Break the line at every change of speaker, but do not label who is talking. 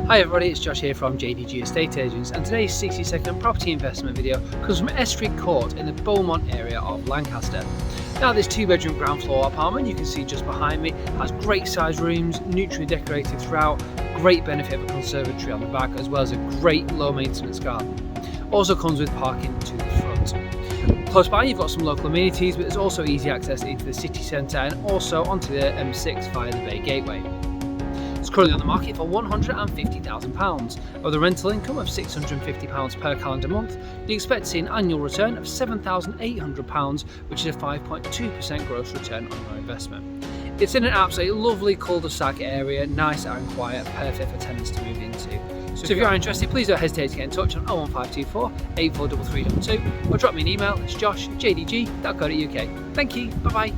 Hi everybody, it's Josh here from JDG Estate Agents, and today's 60-second property investment video comes from Eskrigge Court in the Beaumont area of Lancaster. Now this 2-bedroom ground floor apartment you can see just behind me has great sized rooms, neutrally decorated throughout, great benefit of a conservatory on the back as well as a great low maintenance garden. Also comes with parking to the front. Close by you've got some local amenities, but there's also easy access into the city centre and also onto the M6 via the Bay Gateway. It's currently on the market for £150,000. With a rental income of £650 per calendar month, you expect to see an annual return of £7,800, which is a 5.2% gross return on your investment. It's in an absolutely lovely cul-de-sac area, nice and quiet, perfect for tenants to move into. So if you are interested, please don't hesitate to get in touch on 01524 843322 or drop me an email. It's josh@jdg.co.uk. Thank you, bye bye.